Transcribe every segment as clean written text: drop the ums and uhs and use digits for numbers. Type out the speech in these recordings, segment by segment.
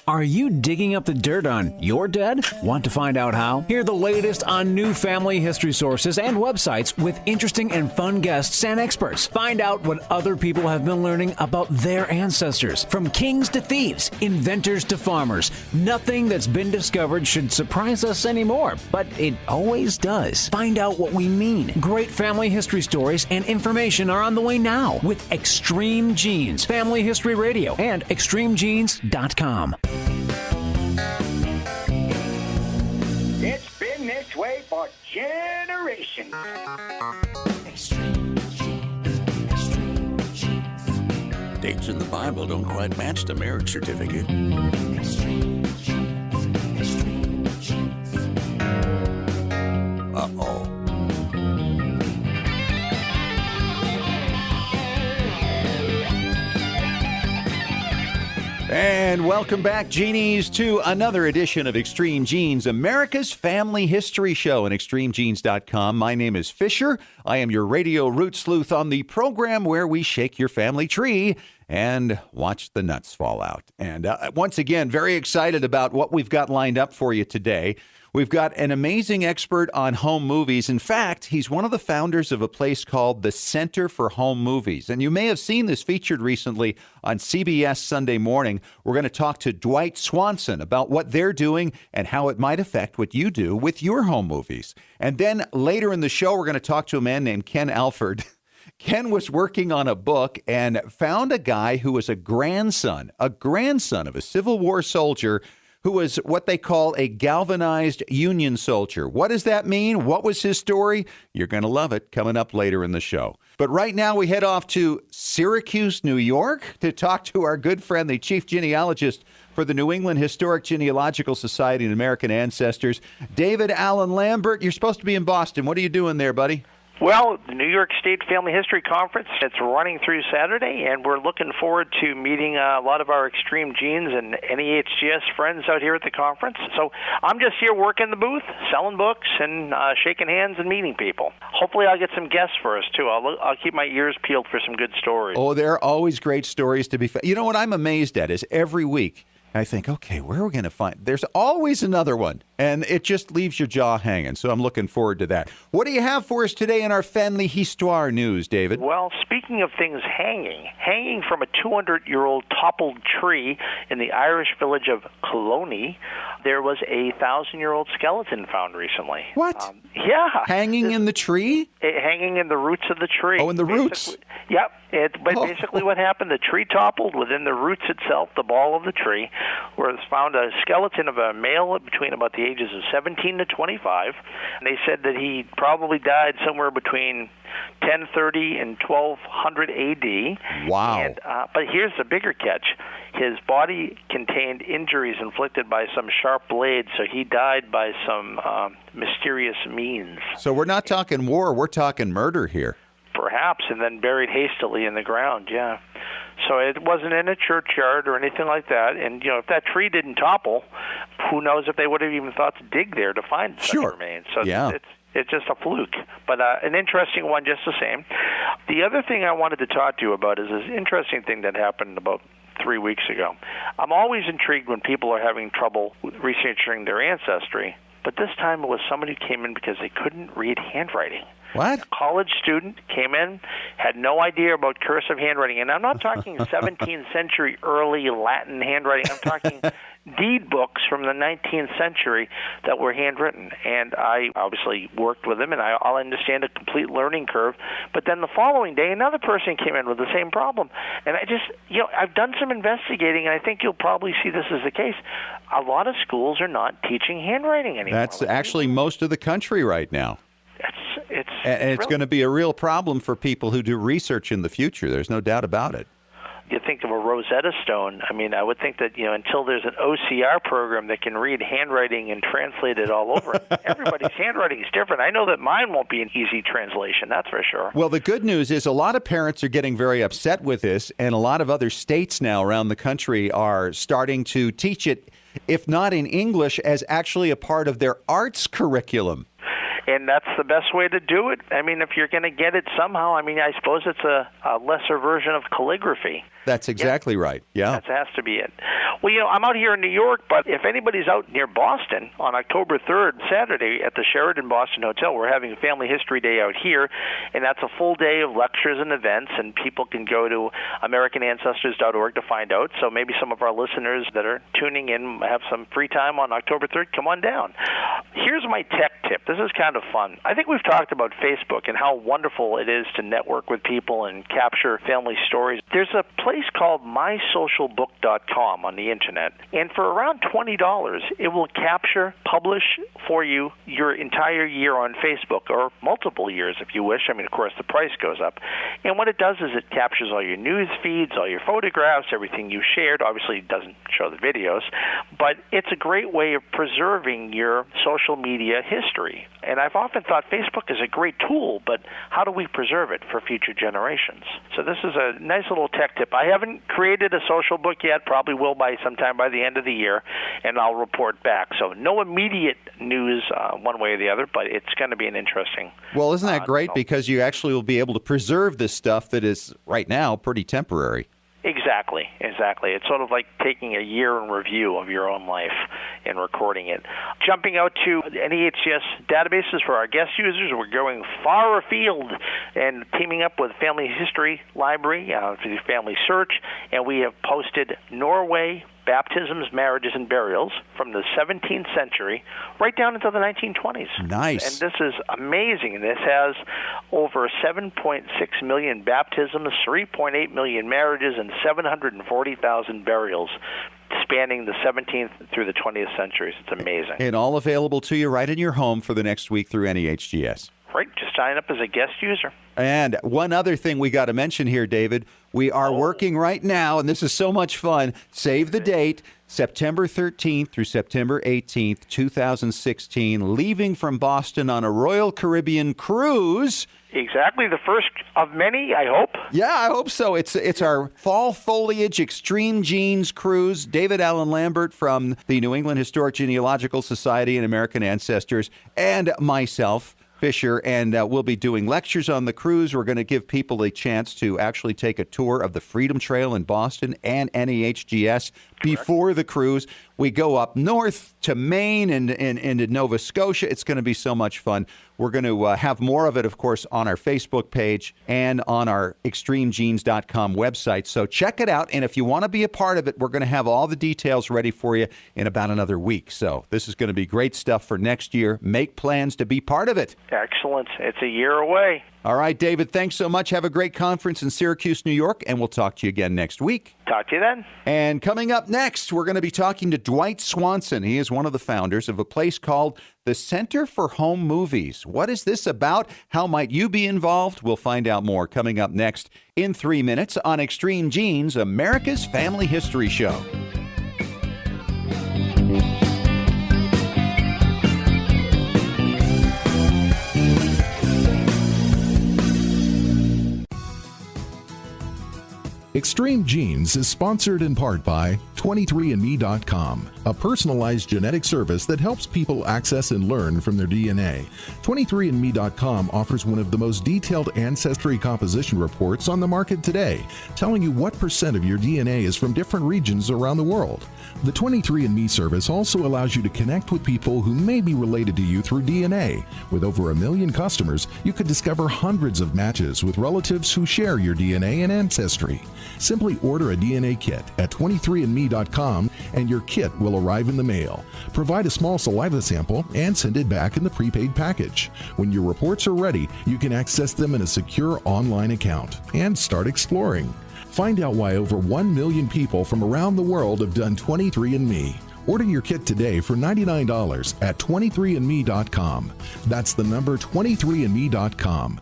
Are you digging up the dirt on your dead? Want to find out how? Hear the latest on new family history sources and websites with interesting and fun guests and experts. Find out what other people have been learning about their ancestors. From kings to thieves, inventors to farmers, nothing that's been discovered should surprise us anymore, but it always does. Find out what we mean. Great family history stories and information are on the way now with Extreme Genes, Family History Radio, and extremegenes.com. It's been this way for generations. Extreme Genes, Extreme Genes. Dates in the Bible don't quite match the marriage certificate. Extreme Genes, Extreme Genes. Uh-oh. And welcome back, Genies, to another edition of Extreme Genes, America's family history show on extremegenes.com. My name is Fisher. I am your radio root sleuth on the program where we shake your family tree and watch the nuts fall out. And once again, very excited about what we've got lined up for you today. We've got an amazing expert on home movies. In fact, he's one of the founders of a place called the Center for Home Movies. And you may have seen this featured recently on CBS Sunday Morning. We're going to talk to Dwight Swanson about what they're doing and how it might affect what you do with your home movies. And then later in the show, we're going to talk to a man named Ken Alford. Ken was working on a book and found a guy who was a grandson of a Civil War soldier who was what they call a galvanized Union soldier. What does that mean? What was his story? You're going to love it coming up later in the show. But right now we head off to Syracuse, New York to talk to our good friend, the chief genealogist for the New England Historic Genealogical Society and American Ancestors, David Allen Lambert. You're supposed to be in Boston. What are you doing there, buddy? Well, the New York State Family History Conference, it's running through Saturday, and we're looking forward to meeting a lot of our Extreme Genes and NEHGS friends out here at the conference. So I'm just here working the booth, selling books, and shaking hands and meeting people. Hopefully I'll get some guests for us, too. I'll keep my ears peeled for some good stories. Oh, there are always great stories to be found. You know what I'm amazed at is every week I think, okay, where are we going to find? There's always another one, and it just leaves your jaw hanging. So I'm looking forward to that. What do you have for us today in our family histoire news, David? Well, speaking of things hanging from a 200-year-old toppled tree in the Irish village of Colony, there was a 1,000-year-old skeleton found recently. What? Yeah. Hanging in the tree? Hanging in the roots of the tree. Oh, in the roots? Yep. Basically what happened, the tree toppled. Within the roots itself, the ball of the tree, was found a skeleton of a male between about the ages of 17 to 25. And they said that he probably died somewhere between 1030 and 1200 AD. Wow. And, but here's the bigger catch. His body contained injuries inflicted by some sharp blades, so he died by some mysterious means. So we're not talking war, we're talking murder here. Perhaps, and then buried hastily in the ground, yeah. So it wasn't in a churchyard or anything like that. And, you know, if that tree didn't topple, who knows if they would have even thought to dig there to find such remains. So yeah. It's just a fluke, but an interesting one just the same. The other thing I wanted to talk to you about is this interesting thing that happened about 3 weeks ago. I'm always intrigued when people are having trouble researching their ancestry, but this time it was somebody who came in because they couldn't read handwriting. What? A college student came in, had no idea about cursive handwriting. And I'm not talking 17th century early Latin handwriting. I'm talking deed books from the 19th century that were handwritten. And I obviously worked with him, and I'll understand a complete learning curve. But then the following day, another person came in with the same problem. And I just, I've done some investigating, and I think you'll probably see this as the case. A lot of schools are not teaching handwriting anymore. That's actually most of the country right now. It's going to be a real problem for people who do research in the future. There's no doubt about it. You think of a Rosetta Stone. I mean, I would think that, until there's an OCR program that can read handwriting and translate it all over, everybody's handwriting is different. I know that mine won't be an easy translation, that's for sure. Well, the good news is a lot of parents are getting very upset with this, and a lot of other states now around the country are starting to teach it, if not in English, as actually a part of their arts curriculum. And that's the best way to do it. I mean, if you're going to get it somehow, I mean, I suppose it's a lesser version of calligraphy. That's exactly right. Yeah. That has to be it. Well, I'm out here in New York, but if anybody's out near Boston on October 3rd, Saturday, at the Sheraton Boston Hotel, we're having a Family History Day out here, and that's a full day of lectures and events, and people can go to AmericanAncestors.org to find out. So maybe some of our listeners that are tuning in have some free time on October 3rd. Come on down. Here's my tech tip. This is kind of fun. I think we've talked about Facebook and how wonderful it is to network with people and capture family stories. There's a place called mysocialbook.com on the internet, and for around $20, it will publish for you your entire year on Facebook, or multiple years if you wish. I mean, of course, the price goes up. And what it does is it captures all your news feeds, all your photographs, everything you shared. Obviously, it doesn't show the videos, but it's a great way of preserving your social media history. And I've often thought Facebook is a great tool, but how do we preserve it for future generations? So this is a nice little tech tip. I haven't created a social book yet, probably will by sometime by the end of the year, and I'll report back. So no immediate news one way or the other, but it's going to be an interesting. Well, isn't that great? Because you actually will be able to preserve this stuff that is right now pretty temporary. Exactly. It's sort of like taking a year in review of your own life and recording it. Jumping out to NEHGS databases for our guest users, we're going far afield and teaming up with Family History Library for the Family Search, and we have posted Norway baptisms, marriages, and burials from the 17th century right down into the 1920s. Nice. And this is amazing. This has over 7.6 million baptisms, 3.8 million marriages, and 740,000 burials spanning the 17th through the 20th centuries. It's amazing. And all available to you right in your home for the next week through NEHGS. Right, just sign up as a guest user. And one other thing we got to mention here, David, we are working right now, and this is so much fun. Save the date, September 13th through September 18th, 2016, leaving from Boston on a Royal Caribbean cruise. Exactly, the first of many, I hope. Yeah, I hope so. It's our Fall Foliage Extreme Genes cruise. David Allen Lambert from the New England Historic Genealogical Society and American Ancestors, and myself, Fisher, and we'll be doing lectures on the cruise. We're going to give people a chance to actually take a tour of the Freedom Trail in Boston and NEHGS before the cruise. We go up north to Maine and into Nova Scotia. It's going to be so much fun. We're going to have more of it, of course, on our Facebook page and on our extremegenes.com website. So check it out. And if you want to be a part of it, we're going to have all the details ready for you in about another week. So this is going to be great stuff for next year. Make plans to be part of it. Excellent. It's a year away. All right, David, thanks so much. Have a great conference in Syracuse, New York, and we'll talk to you again next week. Talk to you then. And coming up next, we're going to be talking to Dwight Swanson. He is one of the founders of a place called the Center for Home Movies. What is this about? How might you be involved? We'll find out more coming up next in 3 minutes on Extreme Genes, America's Family History Show. Extreme Genes is sponsored in part by 23andMe.com, a personalized genetic service that helps people access and learn from their DNA. 23andMe.com offers one of the most detailed ancestry composition reports on the market today, telling you what % of your DNA is from different regions around the world. The 23andMe service also allows you to connect with people who may be related to you through DNA. With over 1 million customers, you could discover hundreds of matches with relatives who share your DNA and ancestry. Simply order a DNA kit at 23andMe.com and your kit will arrive in the mail. Provide a small saliva sample and send it back in the prepaid package. When your reports are ready, you can access them in a secure online account and start exploring. Find out why over 1 million people from around the world have done 23andMe. Order your kit today for $99 at 23andMe.com. That's the number 23andMe.com.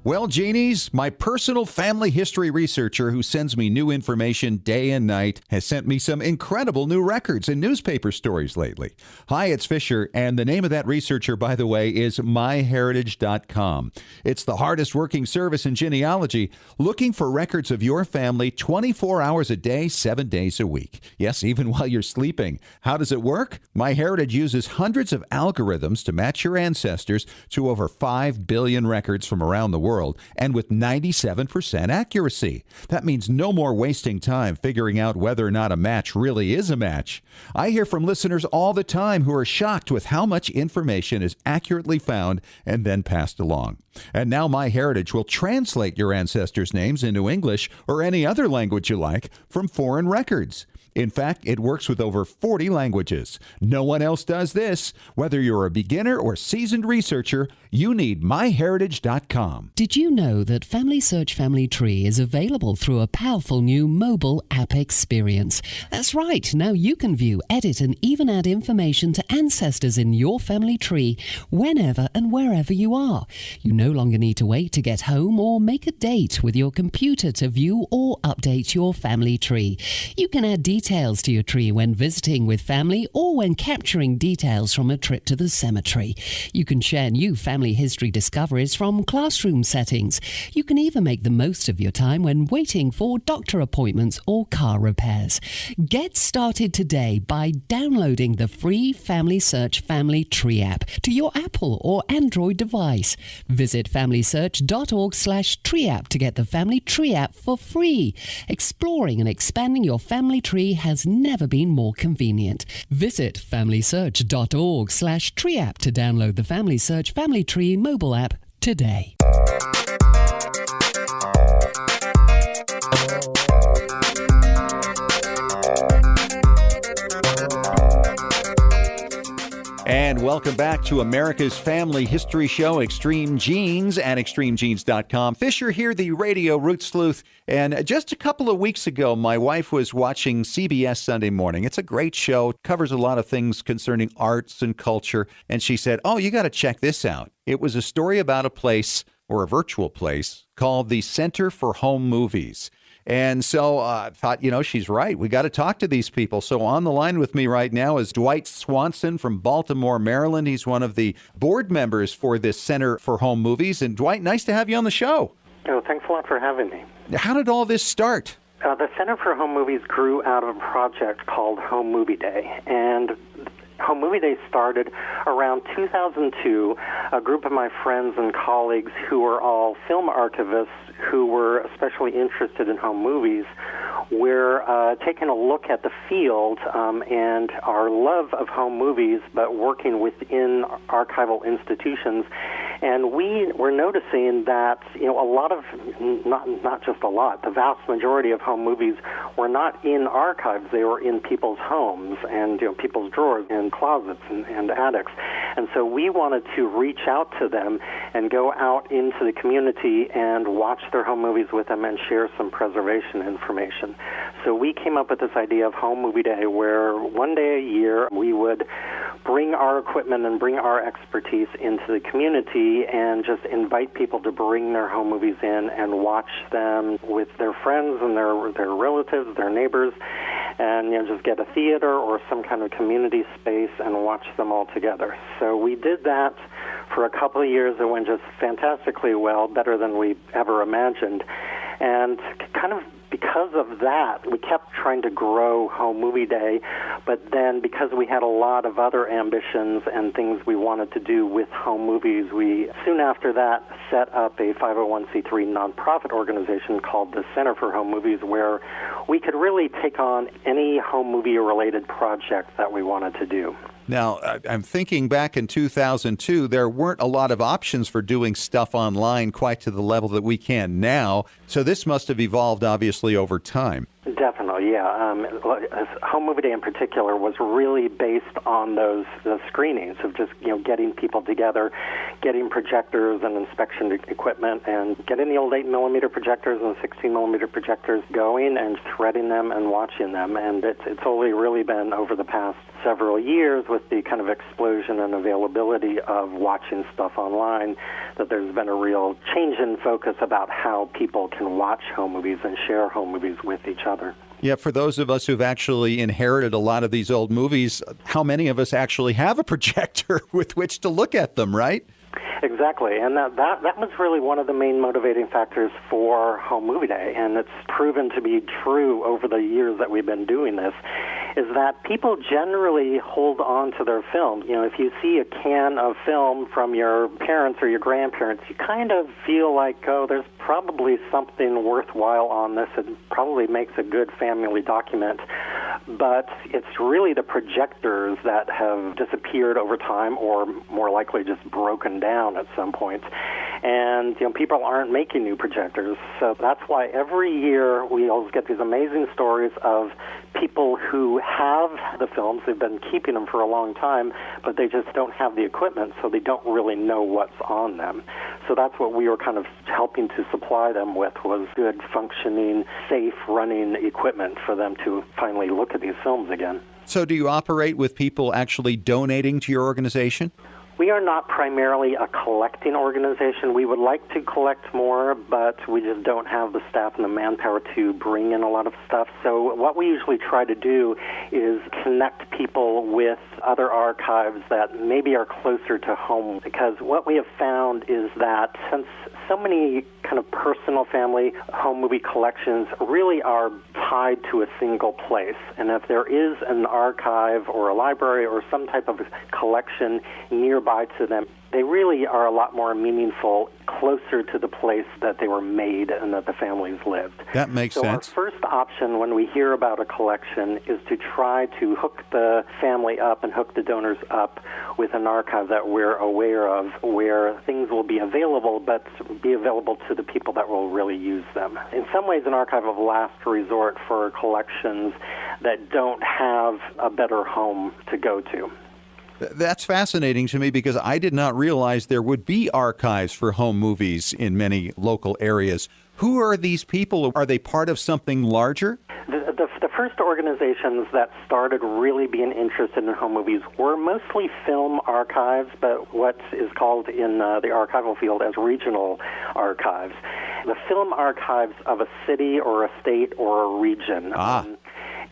Well, Genies, my personal family history researcher who sends me new information day and night has sent me some incredible new records and newspaper stories lately. Hi, it's Fisher, and the name of that researcher, by the way, is myheritage.com. It's the hardest working service in genealogy, looking for records of your family 24 hours a day, 7 days a week. Yes, even while you're sleeping. How does it work? MyHeritage uses hundreds of algorithms to match your ancestors to over 5 billion records from around the world, and with 97% accuracy. That means no more wasting time figuring out whether or not a match really is a match. I hear from listeners all the time who are shocked with how much information is accurately found and then passed along. And now MyHeritage will translate your ancestors' names into English or any other language you like from foreign records. In fact, it works with over 40 languages. No one else does this. Whether you're a beginner or seasoned researcher, you need myheritage.com. Did you know that Family Search Family Tree is available through a powerful new mobile app experience? That's right. Now you can view, edit, and even add information to ancestors in your family tree whenever and wherever you are. You no longer need to wait to get home or make a date with your computer to view or update your family tree. You can add details to your tree when visiting with family or when capturing details from a trip to the cemetery. You can share new family history discoveries from classroom settings. You can even make the most of your time when waiting for doctor appointments or car repairs. Get started today by downloading the free Family Search Family Tree app to your Apple or Android device. Visit familysearch.org/tree app to get the Family Tree app for free. Exploring and expanding your family tree has never been more convenient. Visit familysearch.org/tree app to download the Family Search Family Tree mobile app today. And welcome back to America's Family History Show, Extreme Genes at extremegenes.com. Fisher here, the radio root sleuth. And just a couple of weeks ago, my wife was watching CBS Sunday Morning. It's a great show. It covers a lot of things concerning arts and culture. And she said, "Oh, you got to check this out." It was a story about a place, or a virtual place, called the Center for Home Movies. And so I thought, she's right. We got to talk to these people. So on the line with me right now is Dwight Swanson from Baltimore, Maryland. He's one of the board members for this Center for Home Movies. And Dwight, nice to have you on the show. Oh, thanks a lot for having me. How did all this start? The Center for Home Movies grew out of a project called Home Movie Day. And Home Movie Day started around 2002. A group of my friends and colleagues who were all film archivists who were especially interested in home movies were taking a look at the field and our love of home movies, but working within archival institutions. And we were noticing that, a lot of, not just a lot, the vast majority of home movies were not in archives. They were in people's homes and, people's drawers and closets and attics. And so we wanted to reach out to them and go out into the community and watch their home movies with them and share some preservation information. So we came up with this idea of Home Movie Day, where one day a year we would bring our equipment and bring our expertise into the community and just invite people to bring their home movies in and watch them with their friends and their relatives, their neighbors, and just get a theater or some kind of community space and watch them all together. So we did that for a couple of years. It went just fantastically well, better than we ever imagined. And kind of because of that, we kept trying to grow Home Movie Day, but then because we had a lot of other ambitions and things we wanted to do with home movies, we soon after that set up a 501c3 nonprofit organization called the Center for Home Movies, where we could really take on any home movie-related project that we wanted to do. Now, I'm thinking back in 2002, there weren't a lot of options for doing stuff online quite to the level that we can now. So this must have evolved, obviously, over time. Definitely, yeah. Home Movie Day in particular was really based on those screenings of just getting people together, getting projectors and inspection equipment, and getting the old 8mm projectors and 16mm projectors going and threading them and watching them. And it's only really been over the past several years with the kind of explosion and availability of watching stuff online that there's been a real change in focus about how people can watch home movies and share home movies with each other. Yeah, for those of us who've actually inherited a lot of these old movies, how many of us actually have a projector with which to look at them, right? Exactly, and that was really one of the main motivating factors for Home Movie Day, and it's proven to be true over the years that we've been doing this, is that people generally hold on to their films. If you see a can of film from your parents or your grandparents, you kind of feel like, oh, there's probably something worthwhile on this. It probably makes a good family document. But it's really the projectors that have disappeared over time, or more likely just broken down at some point. And people aren't making new projectors. So that's why every year we always get these amazing stories of people who have the films. They've been keeping them for a long time, but they just don't have the equipment, so they don't really know what's on them. So that's what we were kind of helping to supply them with, was good, functioning, safe, running equipment for them to finally look at these films again. So do you operate with people actually donating to your organization? We are not primarily a collecting organization. We would like to collect more, but we just don't have the staff and the manpower to bring in a lot of stuff. So what we usually try to do is connect people with other archives that maybe are closer to home, because what we have found is that since so many kind of personal family home movie collections really are tied to a single place, and if there is an archive or a library or some type of collection nearby to them, they really are a lot more meaningful closer to the place that they were made and that the families lived. That makes sense. So our first option when we hear about a collection is to try to hook the family up and hook the donors up with an archive that we're aware of, where things will be available, but be available to the people that will really use them. In some ways, an archive of last resort for collections that don't have a better home to go to. That's fascinating to me, because I did not realize there would be archives for home movies in many local areas. Who are these people? Are they part of something larger? The first organizations that started really being interested in home movies were mostly film archives, but what is called in the archival field as regional archives. The film archives of a city or a state or a region.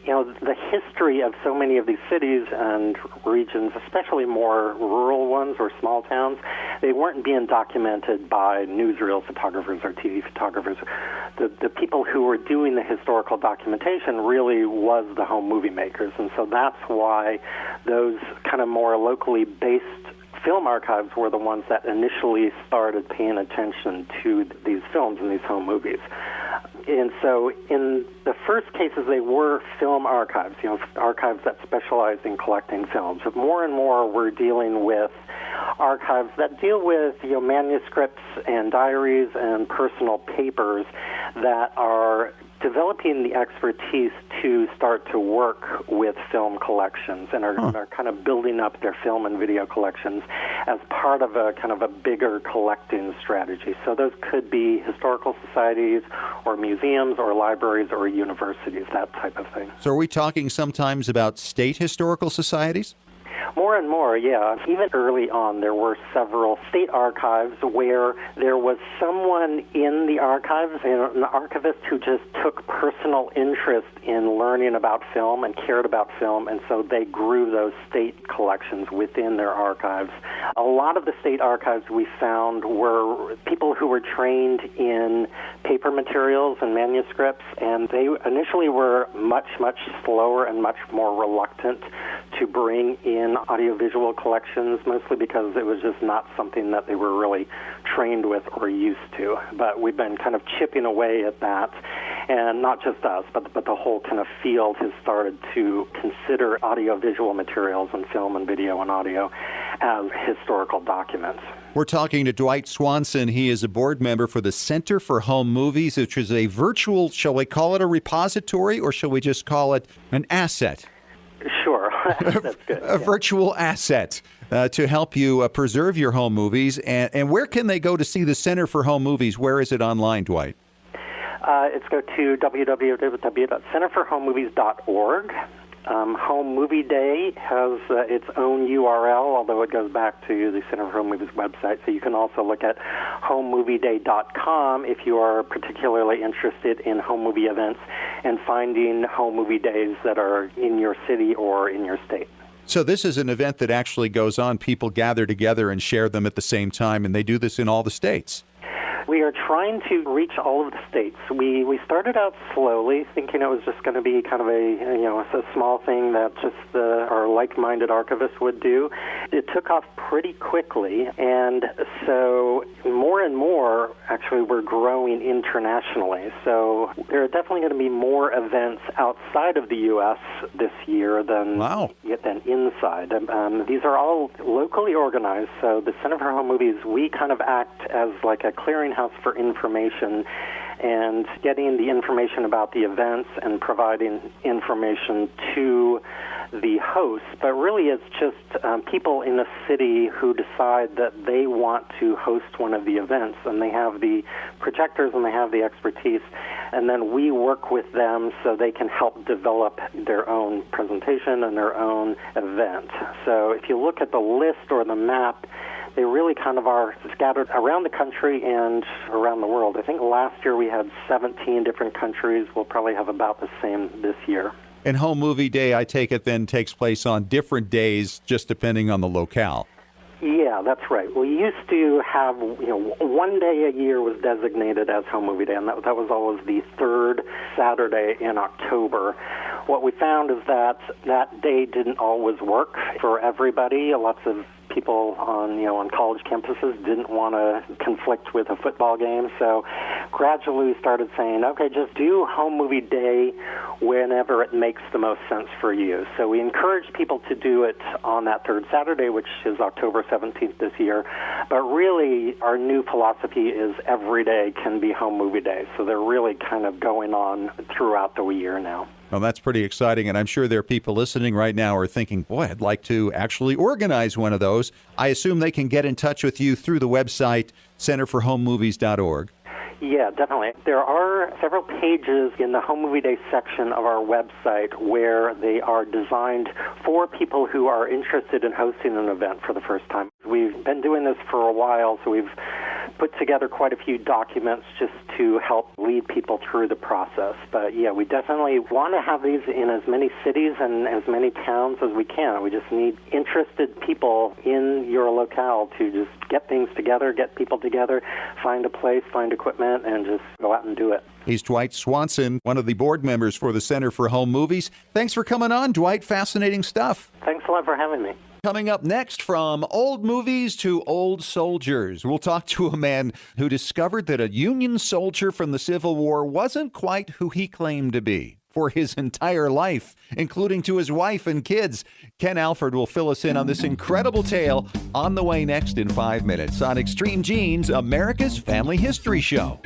The history of so many of these cities and regions, especially more rural ones or small towns, they weren't being documented by newsreel photographers or TV photographers. The people who were doing the historical documentation really was the home movie makers, and so that's why those kind of more locally based film archives were the ones that initially started paying attention to these films and these home movies. And so in the first cases, they were film archives, archives that specialize in collecting films. But more and more, we're dealing with archives that deal with manuscripts and diaries and personal papers that are developing the expertise to start to work with film collections and are kind of building up their film and video collections as part of a kind of a bigger collecting strategy. So those could be historical societies or museums or libraries or universities, that type of thing. So are we talking sometimes about state historical societies? More and more, yeah. Even early on, there were several state archives where there was someone in the archives, an archivist who just took personal interest in learning about film and cared about film, and so they grew those state collections within their archives. A lot of the state archives we found were people who were trained in paper materials and manuscripts, and they initially were much, much slower and much more reluctant to bring in audiovisual collections, mostly because it was just not something that they were really trained with or used to. But we've been kind of chipping away at that. And not just us, but the whole kind of field has started to consider audiovisual materials and film and video and audio as historical documents. We're talking to Dwight Swanson. He is a board member for the Center for Home Movies, which is a virtual, shall we call it a repository, or shall we just call it an asset? Sure. That's good. A virtual asset to help you preserve your home movies. And where can they go to see the Center for Home Movies? Where is it online, Dwight? It's go to www.centerforhomemovies.org. Home Movie Day has its own URL, although it goes back to the Center for Home Movies website. So you can also look at homemovieday.com if you are particularly interested in home movie events and finding home movie days that are in your city or in your state. So this is an event that actually goes on. People gather together and share them at the same time, and they do this in all the states. We are trying to reach all of the states. We started out slowly, thinking it was just going to be kind of a small thing that just our like-minded archivists would do. It took off pretty quickly, and so more and more, actually, we're growing internationally. So there are definitely going to be more events outside of the U.S. this year than inside. These are all locally organized, so the Center for Home Movies, we kind of act as like a clearinghouse for information and getting the information about the events and providing information to the hosts. But really it's just people in a city who decide that they want to host one of the events, and they have the projectors and they have the expertise, and then we work with them so they can help develop their own presentation and their own event. So if you look at the list or the map, they really kind of are scattered around the country and around the world. I think last year we had 17 different countries. We'll probably have about the same this year. And Home Movie Day, I take it, then takes place on different days, just depending on the locale. Yeah, that's right. We used to have, one day a year was designated as Home Movie Day, and that was always the third Saturday in October. What we found is that that day didn't always work for everybody. Lots of people on college campuses didn't want to conflict with a football game, so gradually we started saying, okay, just do Home Movie Day whenever it makes the most sense for you. So we encourage people to do it on that third Saturday, which is October 17th this year, but really our new philosophy is every day can be Home Movie Day, so they're really kind of going on throughout the year now. Well, that's pretty exciting, and I'm sure there are people listening right now who are thinking, boy, I'd like to actually organize one of those. I assume they can get in touch with you through the website, centerforhomemovies.org. Yeah, definitely. There are several pages in the Home Movie Day section of our website where they are designed for people who are interested in hosting an event for the first time. We've been doing this for a while, so we've put together quite a few documents just to help lead people through the process. But yeah, we definitely want to have these in as many cities and as many towns as we can. We just need interested people in your locale to just get things together, get people together, find a place, find equipment, and just go out and do it. He's Dwight Swanson, one of the board members for the Center for Home Movies. Thanks for coming on, Dwight. Fascinating stuff. Thanks a lot for having me. Coming up next, from old movies to old soldiers, we'll talk to a man who discovered that a Union soldier from the Civil War wasn't quite who he claimed to be for his entire life, including to his wife and kids. Ken Alford will fill us in on this incredible tale on the way next in 5 minutes on Extreme Genes, America's Family History Show.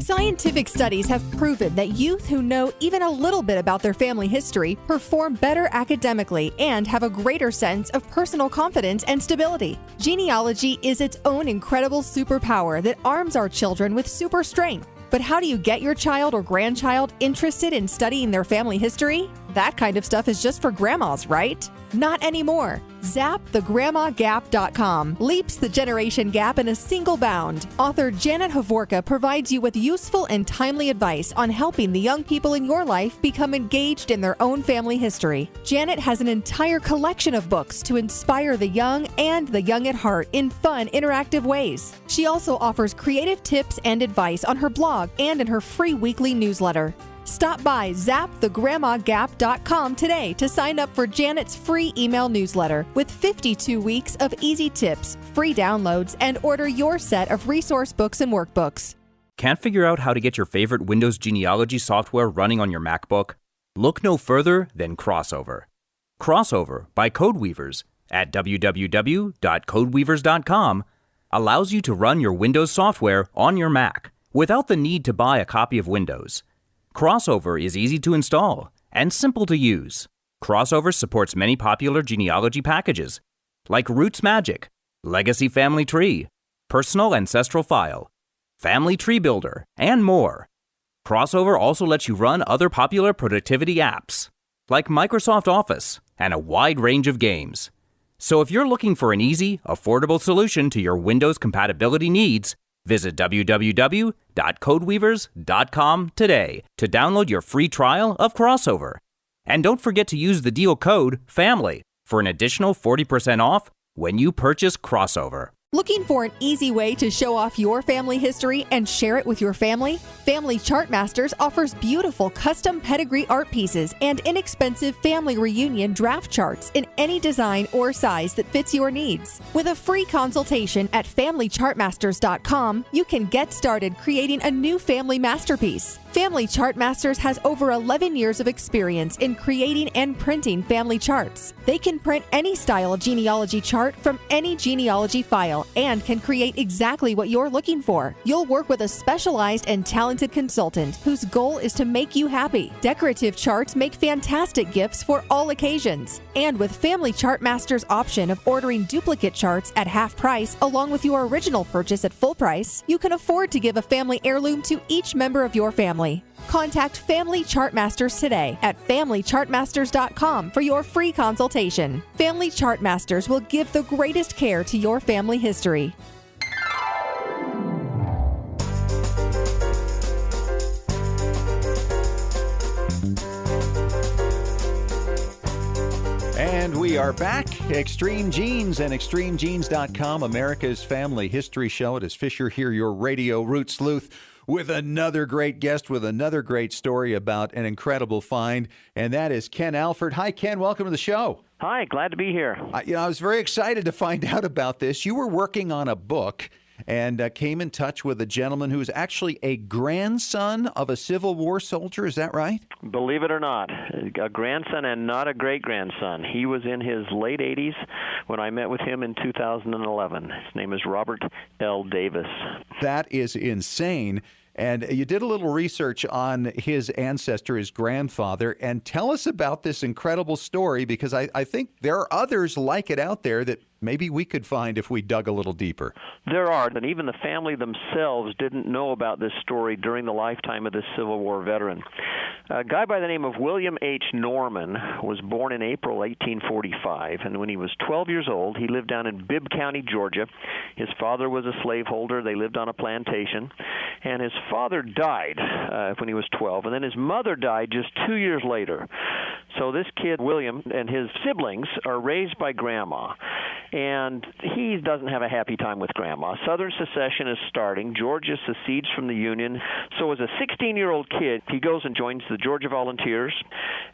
Scientific studies have proven that youth who know even a little bit about their family history perform better academically and have a greater sense of personal confidence and stability. Genealogy is its own incredible superpower that arms our children with super strength. But how do you get your child or grandchild interested in studying their family history? That kind of stuff is just for grandmas, right? Not anymore. ZapTheGrandmaGap.com leaps the generation gap in a single bound. Author Janet Hovorka provides you with useful and timely advice on helping the young people in your life become engaged in their own family history. Janet has an entire collection of books to inspire the young and the young at heart in fun, interactive ways. She also offers creative tips and advice on her blog and in her free weekly newsletter. Stop by zapthegrandmagap.com today to sign up for Janet's free email newsletter with 52 weeks of easy tips, free downloads, and order your set of resource books and workbooks. Can't figure out how to get your favorite Windows genealogy software running on your MacBook? Look no further than Crossover. Crossover by Codeweavers at www.codeweavers.com allows you to run your Windows software on your Mac without the need to buy a copy of Windows. Crossover is easy to install and simple to use. Crossover supports many popular genealogy packages like Roots Magic, Legacy Family Tree, Personal Ancestral File, Family Tree Builder, and more. Crossover also lets you run other popular productivity apps like Microsoft Office and a wide range of games. So if you're looking for an easy, affordable solution to your Windows compatibility needs, visit www.codeweavers.com today to download your free trial of Crossover. And don't forget to use the deal code FAMILY for an additional 40% off when you purchase Crossover. Looking for an easy way to show off your family history and share it with your family? Family Chartmasters offers beautiful custom pedigree art pieces and inexpensive family reunion draft charts in any design or size that fits your needs. With a free consultation at FamilyChartmasters.com, you can get started creating a new family masterpiece. Family Chartmasters has over 11 years of experience in creating and printing family charts. They can print any style of genealogy chart from any genealogy file and can create exactly what you're looking for. You'll work with a specialized and talented consultant whose goal is to make you happy. Decorative charts make fantastic gifts for all occasions. And with Family Chartmasters' option of ordering duplicate charts at half price along with your original purchase at full price, you can afford to give a family heirloom to each member of your family. Contact Family Chartmasters today at FamilyChartmasters.com for your free consultation. Family Chartmasters will give the greatest care to your family history. And we are back. Extreme Genes and ExtremeGenes.com, America's Family History Show. It is Fisher here, your radio root sleuth, with another great guest with another great story about an incredible find, and that is Ken Alford. Hi, Ken. Welcome to the show. Hi, glad to be here. I was very excited to find out about this. You were working on a book and came in touch with a gentleman who is actually a grandson of a Civil War soldier. Is that right? Believe it or not, a grandson and not a great-grandson. He was in his late 80s when I met with him in 2011. His name is Robert L. Davis. That is insane. And you did a little research on his ancestor, his grandfather, and tell us about this incredible story, because I think there are others like it out there that maybe we could find if we dug a little deeper. There are, and even the family themselves didn't know about this story during the lifetime of this Civil War veteran. A guy by the name of William H. Norman was born in April 1845, and when he was 12 years old, he lived down in Bibb County, Georgia. His father was a slaveholder. They lived on a plantation, and his father died when he was 12, and then his mother died just 2 years later. So this kid, William, and his siblings are raised by Grandma, and he doesn't have a happy time with Grandma. Southern secession is starting. Georgia secedes from the Union. So as a 16-year-old kid, he goes and joins the Georgia Volunteers,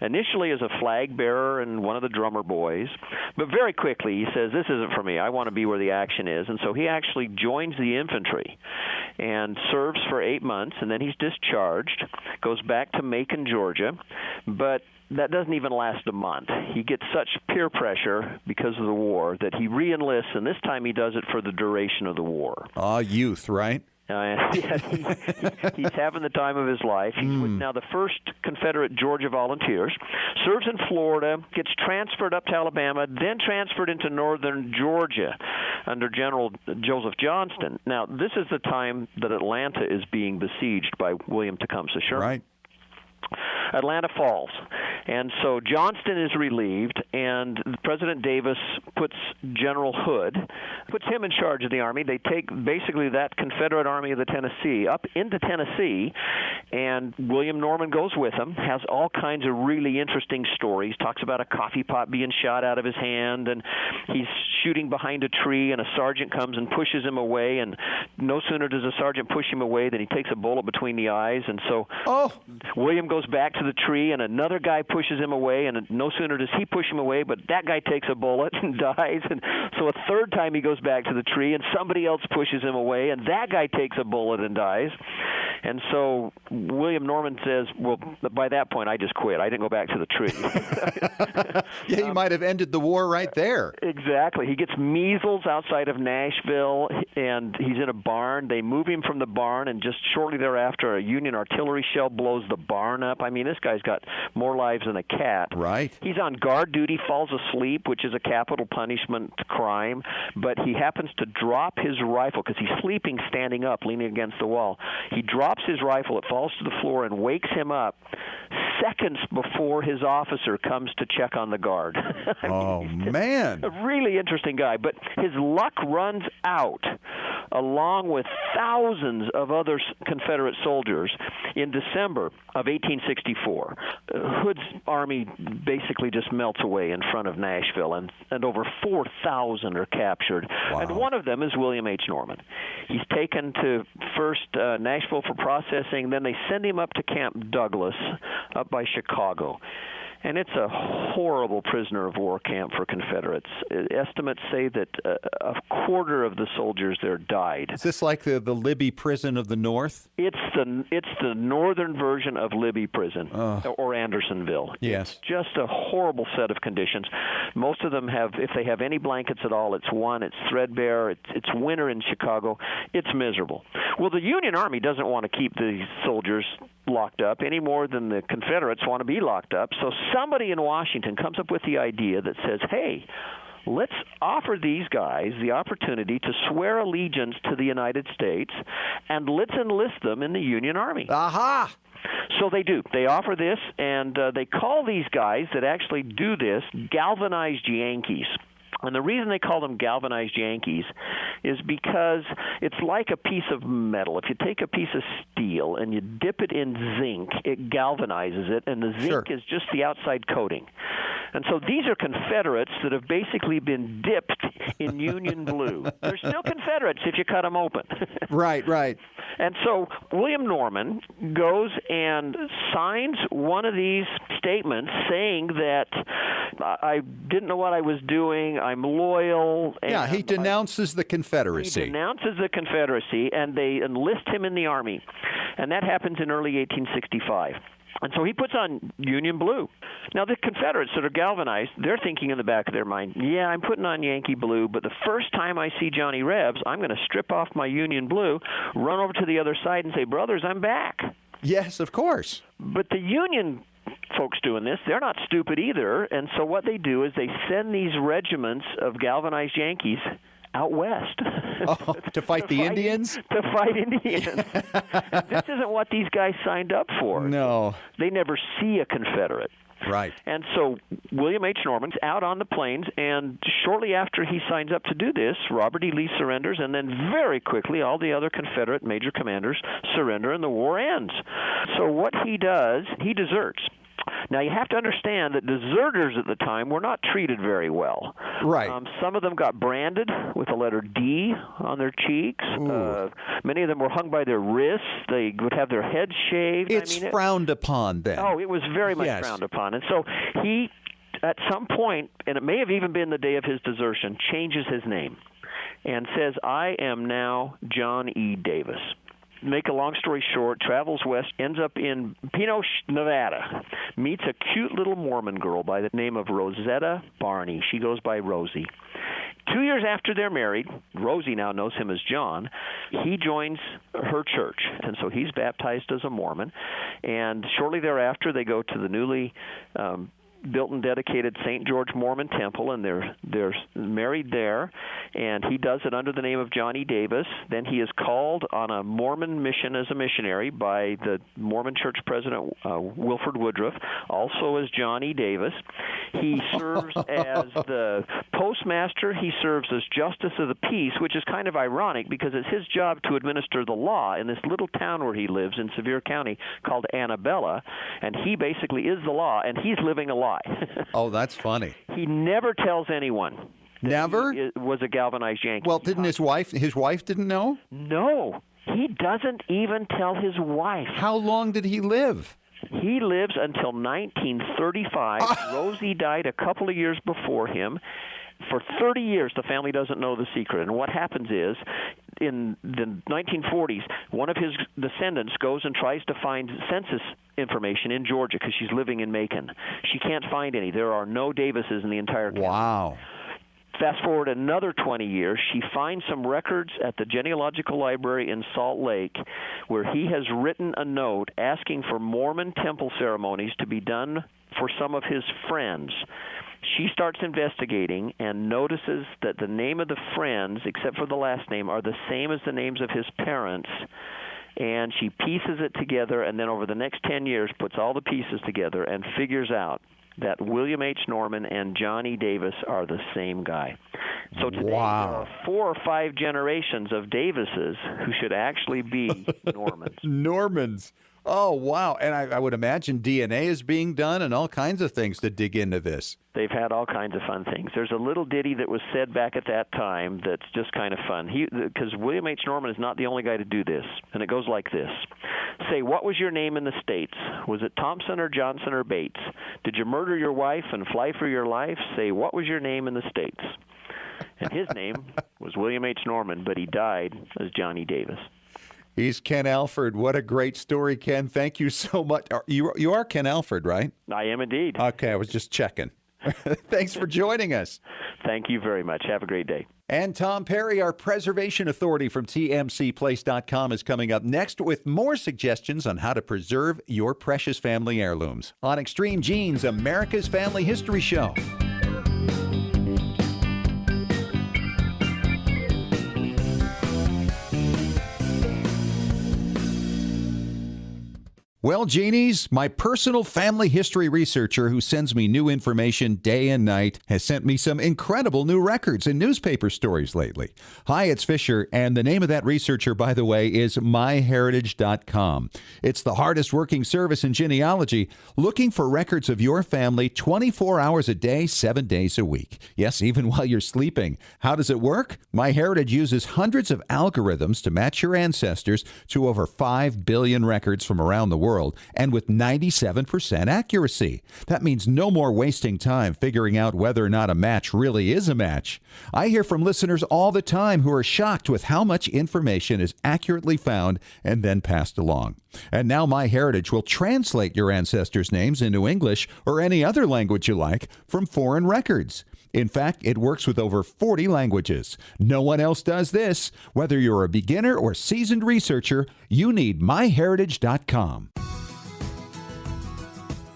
initially as a flag bearer and one of the drummer boys. But very quickly he says, this isn't for me. I want to be where the action is. And so he actually joins the infantry and serves for 8 months, and then he's discharged, goes back to Macon, Georgia. But that doesn't even last a month. He gets such peer pressure because of the war that he re-enlists, and this time he does it for the duration of the war. Youth, right? Yeah, he's having the time of his life. He's with now the 1st Confederate Georgia Volunteers, serves in Florida, gets transferred up to Alabama, then transferred into northern Georgia under General Joseph Johnston. Now, this is the time that Atlanta is being besieged by William Tecumseh Sherman. Right. Atlanta falls. And so Johnston is relieved, and President Davis puts General Hood, puts him in charge of the Army. They take basically that Confederate Army of the Tennessee up into Tennessee, and William Norman goes with them, has all kinds of really interesting stories, talks about a coffee pot being shot out of his hand, and he's shooting behind a tree, and a sergeant comes and pushes him away, and no sooner does the sergeant push him away than he takes a bullet between the eyes, and so William goes back to the tree, and another guy pushes him away, and no sooner does he push him away, but that guy takes a bullet and dies, and so a third time he goes back to the tree, and somebody else pushes him away, and that guy takes a bullet and dies. And so William Norman says, well, by that point, I just quit. I didn't go back to the tree. Yeah, he might have ended the war right there. Exactly. He gets measles outside of Nashville, and he's in a barn. They move him from the barn, and just shortly thereafter, a Union artillery shell blows the barn up. I mean, this guy's got more lives than a cat. Right. He's on guard duty, falls asleep, which is a capital punishment crime, but he happens to drop his rifle because he's sleeping standing up, leaning against the wall. He drops his rifle, it falls to the floor and wakes him up seconds before his officer comes to check on the guard. Man. A really interesting guy, but his luck runs out along with thousands of other Confederate soldiers in December of 1864. Hood's army basically just melts away in front of Nashville, and over 4,000 are captured. Wow. And one of them is William H. Norman. He's taken to first Nashville for processing, then they send him up to Camp Douglas up by Chicago. And it's a horrible prisoner of war camp for Confederates. Estimates say that a quarter of the soldiers there died. Is this like the Libby prison of the North? It's the northern version of Libby prison or Andersonville. Yes. It's just a horrible set of conditions. Most of them have, if they have any blankets at all, it's threadbare. It's winter in Chicago. It's miserable. Well, the Union Army doesn't want to keep these soldiers locked up any more than the Confederates want to be locked up. So somebody in Washington comes up with the idea that says, hey, let's offer these guys the opportunity to swear allegiance to the United States, and let's enlist them in the Union Army. Aha! So they do. They offer this, and they call these guys that actually do this galvanized Yankees. And the reason they call them galvanized Yankees is because it's like a piece of metal. If you take a piece of steel and you dip it in zinc, it galvanizes it, and the zinc is just the outside coating. And so these are Confederates that have basically been dipped in Union blue. They're still Confederates if you cut them open. Right, right. And so William Norman goes and signs one of these statements saying that I didn't know what I was doing, I'm loyal. Yeah, he denounces the Confederacy. He denounces the Confederacy, and they enlist him in the Army. And that happens in early 1865. And so he puts on Union blue. Now, the Confederates that are galvanized, they're thinking in the back of their mind, yeah, I'm putting on Yankee blue, but the first time I see Johnny Rebs, I'm going to strip off my Union blue, run over to the other side and say, brothers, I'm back. Yes, of course. But the Union folks doing this, they're not stupid either. And so what they do is they send these regiments of galvanized Yankees out west. To fight the Indians? To fight Indians. This isn't what these guys signed up for. No. They never see a Confederate. Right. And so William H. Norman's out on the plains, and shortly after he signs up to do this, Robert E. Lee surrenders, and then very quickly all the other Confederate major commanders surrender, and the war ends. So what he does, he deserts. Now, you have to understand that deserters at the time were not treated very well. Right. Some of them got branded with the letter D on their cheeks. Many of them were hung by their wrists. They would have their heads shaved. It's frowned upon then. Oh, it was very much frowned upon. And so he, at some point, and it may have even been the day of his desertion, changes his name and says, I am now John E. Davis. Make a long story short, travels west, ends up in Pinoche, Nevada, meets a cute little Mormon girl by the name of Rosetta Barney. She goes by Rosie. 2 years after they're married, Rosie now knows him as John, he joins her church, and so he's baptized as a Mormon. And shortly thereafter, they go to the newly built and dedicated St. George Mormon Temple, and they're married there. And he does it under the name of Johnny Davis. Then he is called on a Mormon mission as a missionary by the Mormon Church President Wilford Woodruff, also as Johnny Davis. He serves as the postmaster. He serves as justice of the peace, which is kind of ironic because it's his job to administer the law in this little town where he lives in Sevier County called Annabella, and he basically is the law, and he's living a lie. Oh, that's funny. He never tells anyone. Never? He was a galvanized Yankee. Well, didn't his wife didn't know? No. He doesn't even tell his wife. How long did he live? He lives until 1935. Rosie died a couple of years before him. For 30 years, the family doesn't know the secret. And what happens is, in the 1940s, one of his descendants goes and tries to find census information in Georgia because she's living in Macon. She can't find any. There are no Davises in the entire county. Wow. Fast forward another 20 years, she finds some records at the Genealogical Library in Salt Lake where he has written a note asking for Mormon temple ceremonies to be done for some of his friends. She starts investigating and notices that the name of the friends, except for the last name, are the same as the names of his parents. And she pieces it together, and then over the next 10 years puts all the pieces together and figures out that William H. Norman and Johnny Davis are the same guy. So today there are 4 or 5 generations of Davises who should actually be Normans. Normans. Oh, wow. And I would imagine DNA is being done and all kinds of things to dig into this. They've had all kinds of fun things. There's a little ditty that was said back at that time that's just kind of fun. Because William H. Norman is not the only guy to do this, and it goes like this. Say, what was your name in the States? Was it Thompson or Johnson or Bates? Did you murder your wife and fly for your life? Say, what was your name in the States? And his name was William H. Norman, but he died as Johnny Davis. He's Ken Alford. What a great story, Ken. Thank you so much. You are Ken Alford, right? I am indeed. Okay, I was just checking. Thanks for joining us. Thank you very much. Have a great day. And Tom Perry, our preservation authority from tmcplace.com, is coming up next with more suggestions on how to preserve your precious family heirlooms on Extreme Genes, America's Family History Show. Well, Genies, my personal family history researcher who sends me new information day and night has sent me some incredible new records and newspaper stories lately. Hi, it's Fisher, and the name of that researcher, by the way, is myheritage.com. It's the hardest working service in genealogy, looking for records of your family 24 hours a day, 7 days a week. Yes, even while you're sleeping. How does it work? MyHeritage uses hundreds of algorithms to match your ancestors to over 5 billion records from around the world, and with 97% accuracy. That means no more wasting time figuring out whether or not a match really is a match. I hear from listeners all the time who are shocked with how much information is accurately found and then passed along. And now MyHeritage will translate your ancestors' names into English or any other language you like from foreign records. In fact, it works with over 40 languages. No one else does this. Whether you're a beginner or seasoned researcher, you need myheritage.com.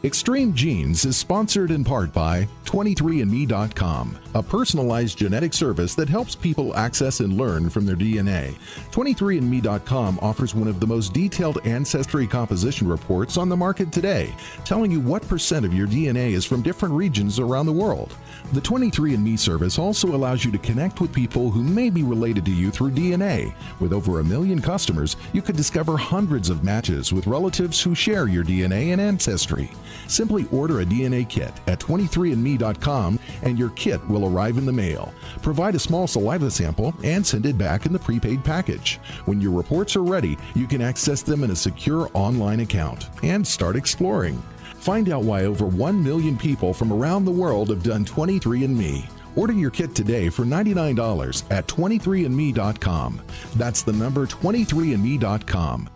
Extreme Genes is sponsored in part by 23andMe.com, a personalized genetic service that helps people access and learn from their DNA. 23andMe.com offers one of the most detailed ancestry composition reports on the market today, telling you what % of your DNA is from different regions around the world. The 23andMe service also allows you to connect with people who may be related to you through DNA. With over 1 million customers, you could discover hundreds of matches with relatives who share your DNA and ancestry. Simply order a DNA kit at 23andMe.com and your kit will arrive in the mail. Provide a small saliva sample and send it back in the prepaid package. When your reports are ready, you can access them in a secure online account and start exploring. Find out why over 1 million people from around the world have done 23andMe. Order your kit today for $99 at 23andMe.com. That's the number 23andMe.com.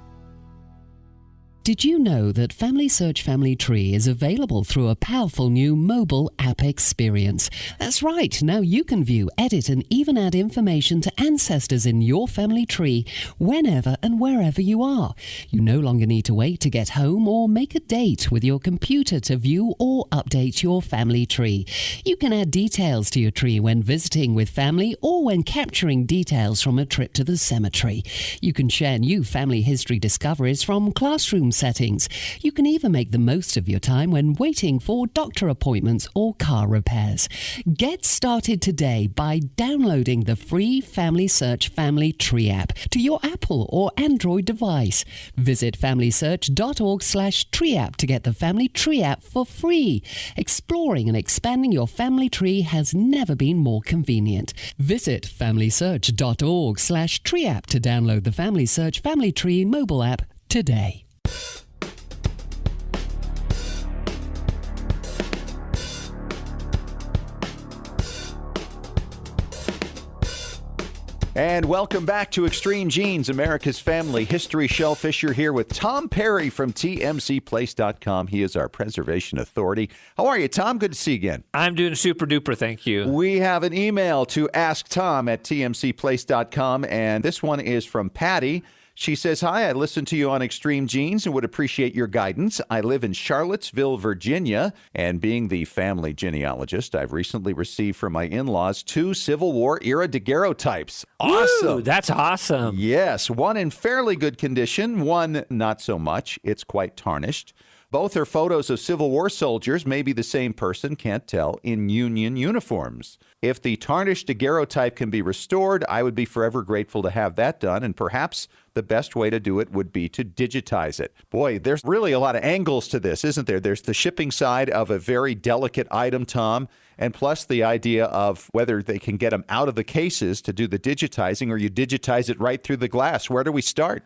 Did you know that Family Search Family Tree is available through a powerful new mobile app experience? That's right, now you can view, edit and even add information to ancestors in your family tree whenever and wherever you are. You no longer need to wait to get home or make a date with your computer to view or update your family tree. You can add details to your tree when visiting with family or when capturing details from a trip to the cemetery. You can share new family history discoveries from classroom settings. You can even make the most of your time when waiting for doctor appointments or car repairs. Get started today by downloading the free Family Search Family Tree app to your Apple or Android device. Visit familysearch.org/tree app to get the Family Tree app for free. Exploring and expanding your family tree has never been more convenient. Visit familysearch.org/tree app to download the Family Search Family Tree mobile app today. And welcome back to Extreme Genes, America's Family History Show. Fisher here with Tom Perry from TMCplace.com. He is our preservation authority. How are you, Tom? Good to see you again. I'm doing super duper, thank you. We have an email to asktom@tmcplace.com, and this one is from Patty. She says, hi, I listen to you on Extreme Genes and would appreciate your guidance. I live in Charlottesville, Virginia, and being the family genealogist, I've recently received from my in-laws 2 Civil War era daguerreotypes. Awesome. Woo, that's awesome. Yes, one in fairly good condition, one not so much. It's quite tarnished. Both are photos of Civil War soldiers, maybe the same person, can't tell, in Union uniforms. If the tarnished daguerreotype can be restored, I would be forever grateful to have that done, and perhaps the best way to do it would be to digitize it. Boy, there's really a lot of angles to this, isn't there? There's the shipping side of a very delicate item, Tom, and plus the idea of whether they can get them out of the cases to do the digitizing, or you digitize it right through the glass. Where do we start?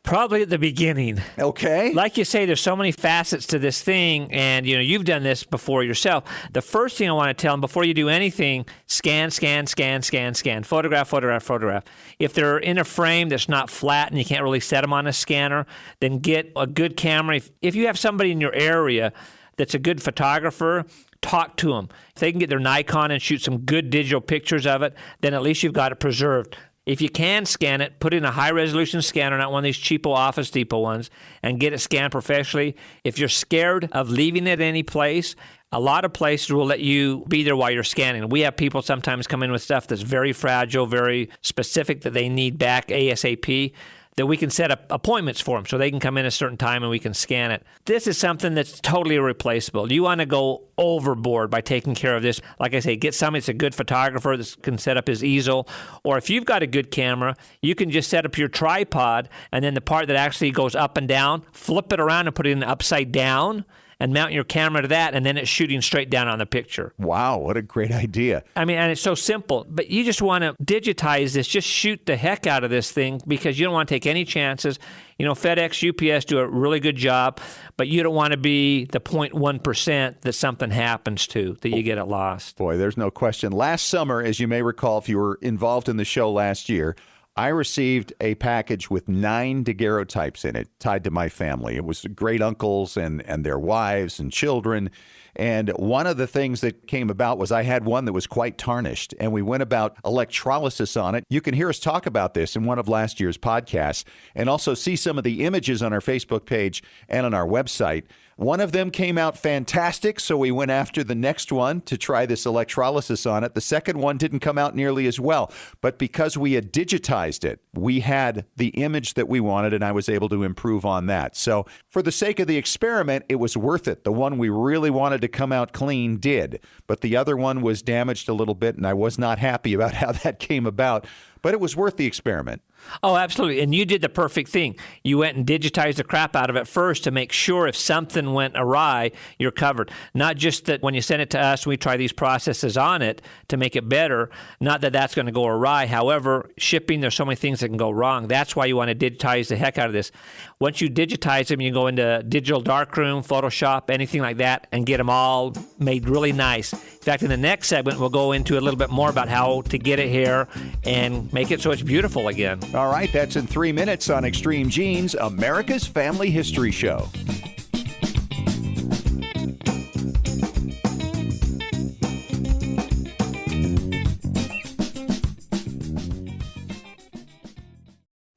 Probably at the beginning. Okay. Like you say, there's so many facets to this thing, and you've done this before yourself. The first thing I want to tell them before you do anything, scan, photograph, photograph, photograph. If they're in a frame that's not flat and you can't really set them on a scanner, then get a good camera. If you have somebody in your area that's a good photographer, talk to them. If they can get their Nikon and shoot some good digital pictures of it, then at least you've got it preserved. If you can scan it, put it in a high-resolution scanner, not one of these cheapo Office Depot ones, and get it scanned professionally. If you're scared of leaving it any place, a lot of places will let you be there while you're scanning. We have people sometimes come in with stuff that's very fragile, very specific that they need back ASAP, that we can set up appointments for them so they can come in a certain time and we can scan it. This is something that's totally irreplaceable. You want to go overboard by taking care of this. Like I say, get somebody that's a good photographer that can set up his easel. Or if you've got a good camera, you can just set up your tripod, and then the part that actually goes up and down, flip it around and put it in upside down and mount your camera to that, and then it's shooting straight down on the picture. Wow, what a great idea. I mean, and it's so simple, but you just want to digitize this. Just shoot the heck out of this thing because you don't want to take any chances. FedEx, UPS do a really good job, but you don't want to be the 0.1% that something happens to, that you get it lost. Boy, there's no question. Last summer, as you may recall, if you were involved in the show last year, I received a package with 9 daguerreotypes in it tied to my family. It was great uncles and their wives and children. And one of the things that came about was I had one that was quite tarnished, and we went about electrolysis on it. You can hear us talk about this in one of last year's podcasts, and also see some of the images on our Facebook page and on our website. One of them came out fantastic, so we went after the next one to try this electrolysis on it. The second one didn't come out nearly as well, but because we had digitized it, we had the image that we wanted, and I was able to improve on that. So for the sake of the experiment, it was worth it. The one we really wanted to come out clean did, but the other one was damaged a little bit, and I was not happy about how that came about, but it was worth the experiment. Oh, absolutely. And you did the perfect thing. You went and digitized the crap out of it first to make sure if something went awry, you're covered. Not just that when you send it to us, we try these processes on it to make it better. Not that that's going to go awry. However, shipping, there's so many things that can go wrong. That's why you want to digitize the heck out of this. Once you digitize them, you go into Digital Darkroom, Photoshop, anything like that, and get them all made really nice. In fact, in the next segment, we'll go into a little bit more about how to get it here and make it so it's beautiful again. All right, that's in 3 minutes on Extreme Genes, America's Family History Show.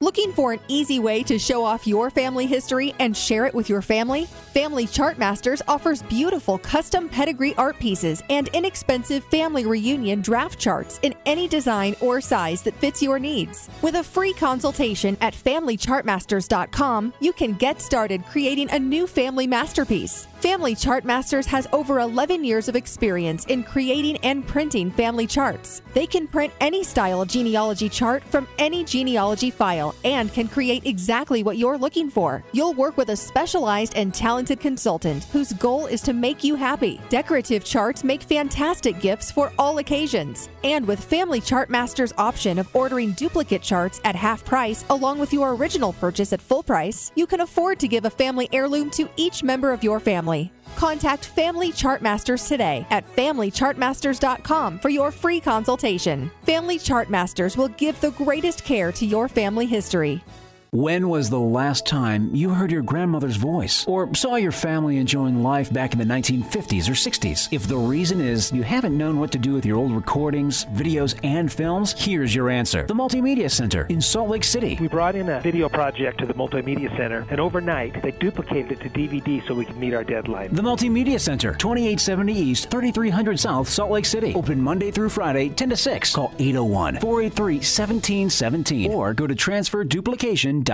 Looking for an easy way to show off your family history and share it with your family? Family Chart Masters offers beautiful custom pedigree art pieces and inexpensive family reunion draft charts in any design or size that fits your needs. With a free consultation at FamilyChartMasters.com, you can get started creating a new family masterpiece. Family Chart Masters has over 11 years of experience in creating and printing family charts. They can print any style of genealogy chart from any genealogy file and can create exactly what you're looking for. You'll work with a specialized and talented consultant whose goal is to make you happy. Decorative charts make fantastic gifts for all occasions. And with Family Chart Masters' option of ordering duplicate charts at half price along with your original purchase at full price, you can afford to give a family heirloom to each member of your family. Contact Family Chart Masters today at FamilyChartMasters.com for your free consultation. Family Chart Masters will give the greatest care to your family history. When was the last time you heard your grandmother's voice or saw your family enjoying life back in the 1950s or 60s? If the reason is you haven't known what to do with your old recordings, videos, and films, here's your answer. The Multimedia Center in Salt Lake City. We brought in a video project to the Multimedia Center, and overnight they duplicated it to DVD so we could meet our deadline. The Multimedia Center, 2870 East, 3300 South, Salt Lake City. Open Monday through Friday, 10 to 6. Call 801-483-1717 or go to transferduplication.com.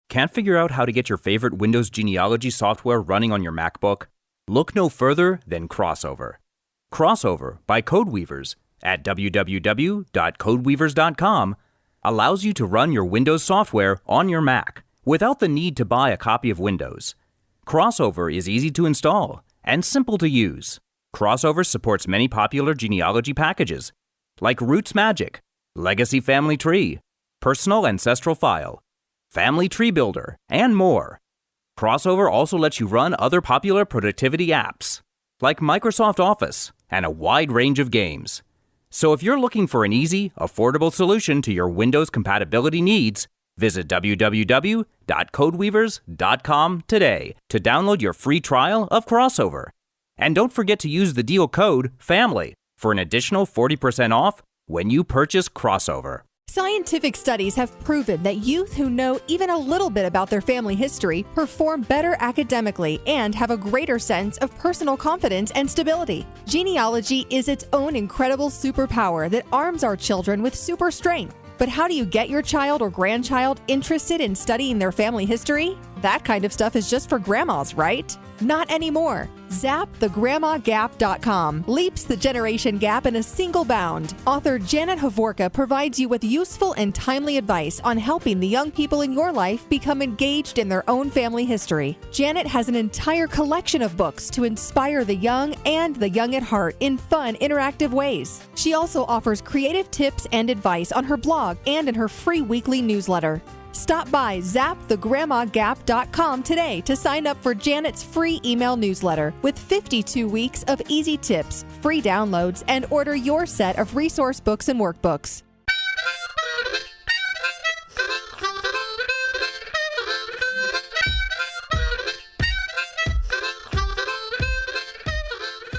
Can't figure out how to get your favorite Windows genealogy software running on your MacBook? Look no further than Crossover. Crossover by Codeweavers at www.codeweavers.com allows you to run your Windows software on your Mac without the need to buy a copy of Windows. Crossover is easy to install and simple to use. Crossover supports many popular genealogy packages like Roots Magic, Legacy Family Tree, Personal Ancestral File, Family Tree Builder, and more. Crossover also lets you run other popular productivity apps like Microsoft Office and a wide range of games. So if you're looking for an easy, affordable solution to your Windows compatibility needs, visit www.codeweavers.com today to download your free trial of Crossover. And don't forget to use the deal code FAMILY for an additional 40% off when you purchase Crossover. Scientific studies have proven that youth who know even a little bit about their family history perform better academically and have a greater sense of personal confidence and stability. Genealogy is its own incredible superpower that arms our children with super strength. But how do you get your child or grandchild interested in studying their family history? That kind of stuff is just for grandmas, right? Not anymore. ZapTheGrandmaGap.com leaps the generation gap in a single bound. Author Janet Havorka provides you with useful and timely advice on helping the young people in your life become engaged in their own family history. Janet has an entire collection of books to inspire the young and the young at heart in fun, interactive ways. She also offers creative tips and advice on her blog and in her free weekly newsletter. Stop by ZapTheGrandmaGap.com today to sign up for Janet's free email newsletter with 52 weeks of easy tips, free downloads, and order your set of resource books and workbooks.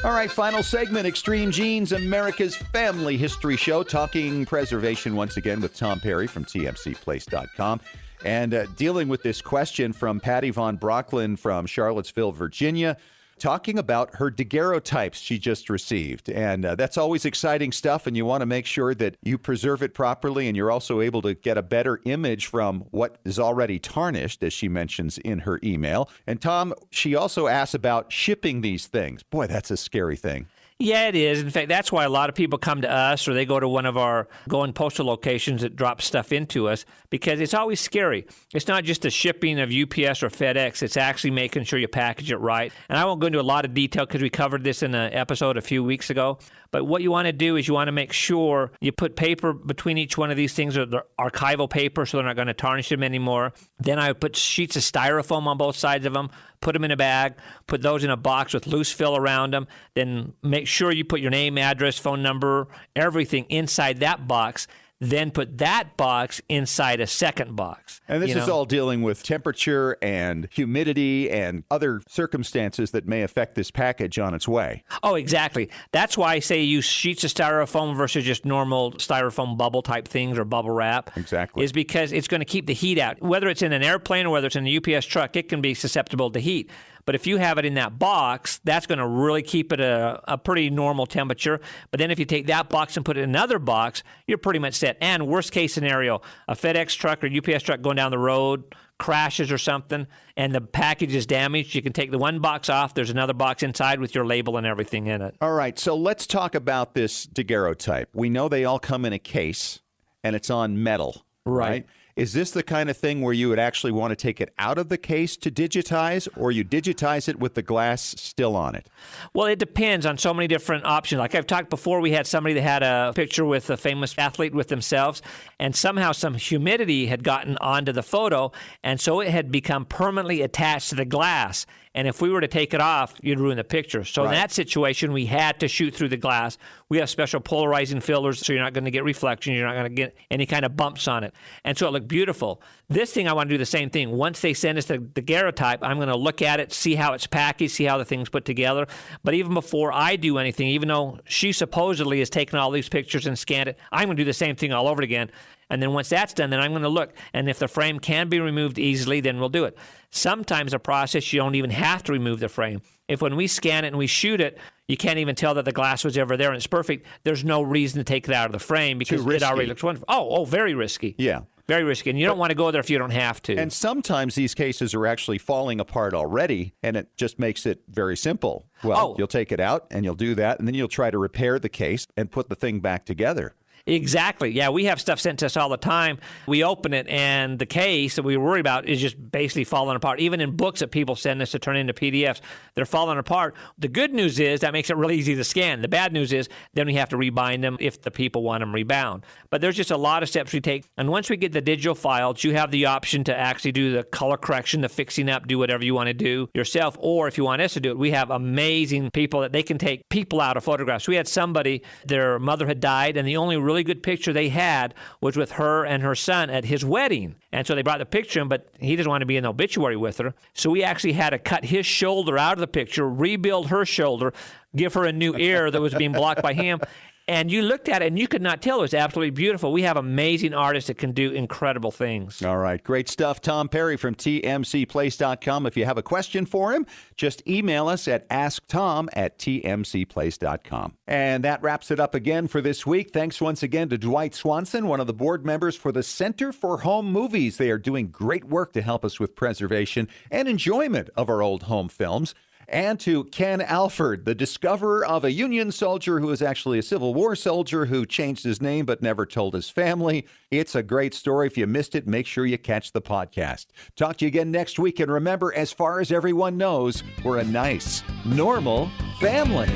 All right, final segment, Extreme Genes, America's Family History Show, talking preservation once again with Tom Perry from tmcplace.com. And dealing with this question from Patty Von Brocklin from Charlottesville, Virginia, talking about her daguerreotypes she just received. And that's always exciting stuff, and you want to make sure that you preserve it properly, and you're also able to get a better image from what is already tarnished, as she mentions in her email. And Tom, she also asks about shipping these things. Boy, that's a scary thing. Yeah, it is. In fact, that's why a lot of people come to us or they go to one of our going postal locations that drop stuff into us, because it's always scary. It's not just the shipping of UPS or FedEx. It's actually making sure you package it right. And I won't go into a lot of detail because we covered this in an episode a few weeks ago. But what you want to do is you want to make sure you put paper between each one of these things, or the archival paper, so they're not going to tarnish them anymore. Then I would put sheets of styrofoam on both sides of them, put them in a bag, put those in a box with loose fill around them, then make sure you put your name, address, phone number, everything inside that box. Then put that box inside a second box. And this is all dealing with temperature and humidity and other circumstances that may affect this package on its way. Oh, exactly. That's why I say use sheets of styrofoam versus just normal styrofoam bubble type things or bubble wrap. Exactly. Is because it's going to keep the heat out. Whether it's in an airplane or whether it's in a UPS truck, it can be susceptible to heat. But if you have it in that box, that's going to really keep it a pretty normal temperature. But then if you take that box and put it in another box, you're pretty much set. And worst case scenario, a FedEx truck or UPS truck going down the road crashes or something, and the package is damaged, you can take the one box off. There's another box inside with your label and everything in it. All right, so let's talk about this daguerreotype. We know they all come in a case, and it's on metal, right? Is this the kind of thing where you would actually want to take it out of the case to digitize, or you digitize it with the glass still on it? Well, it depends on so many different options. Like I've talked before, we had somebody that had a picture with a famous athlete with themselves, and somehow some humidity had gotten onto the photo, and so it had become permanently attached to the glass. And if we were to take it off, you'd ruin the picture. So in that situation, we had to shoot through the glass. We have special polarizing filters, so you're not going to get reflection. You're not going to get any kind of bumps on it. And so it looked beautiful. This thing, I want to do the same thing. Once they send us the daguerreotype, I'm going to look at it, see how it's packaged, see how the thing's put together. But even before I do anything, even though she supposedly has taken all these pictures and scanned it, I'm going to do the same thing all over again. And then once that's done, then I'm going to look. And if the frame can be removed easily, then we'll do it. Sometimes a process, you don't even have to remove the frame. If when we scan it and we shoot it, you can't even tell that the glass was ever there and it's perfect, there's no reason to take it out of the frame because it already looks wonderful. Oh, very risky. Yeah. Very risky. And you don't want to go there if you don't have to. And sometimes these cases are actually falling apart already, and it just makes it very simple. Well, you'll take it out and you'll do that, and then you'll try to repair the case and put the thing back together. Exactly. Yeah, we have stuff sent to us all the time. We open it, and the case that we worry about is just basically falling apart. Even in books that people send us to turn into PDFs, they're falling apart. The good news is that makes it really easy to scan. The bad news is then we have to rebind them if the people want them rebound. But there's just a lot of steps we take. And once we get the digital files, you have the option to actually do the color correction, the fixing up, do whatever you want to do yourself. Or if you want us to do it, we have amazing people that they can take people out of photographs. We had somebody, their mother had died, and the only really good picture they had was with her and her son at his wedding. And so they brought the picture in, but he doesn't want to be in the obituary with her. So we actually had to cut his shoulder out of the picture, rebuild her shoulder, give her a new ear that was being blocked by him. And you looked at it, and you could not tell. It was absolutely beautiful. We have amazing artists that can do incredible things. All right. Great stuff. Tom Perry from tmcplace.com. If you have a question for him, just email us at asktom@tmcplace.com. And that wraps it up again for this week. Thanks once again to Dwight Swanson, one of the board members for the Center for Home Movies. They are doing great work to help us with preservation and enjoyment of our old home films. And to Ken Alford, the discoverer of a Union soldier who was actually a Civil War soldier who changed his name but never told his family. It's a great story. If you missed it, make sure you catch the podcast. Talk to you again next week. And remember, as far as everyone knows, we're a nice, normal family.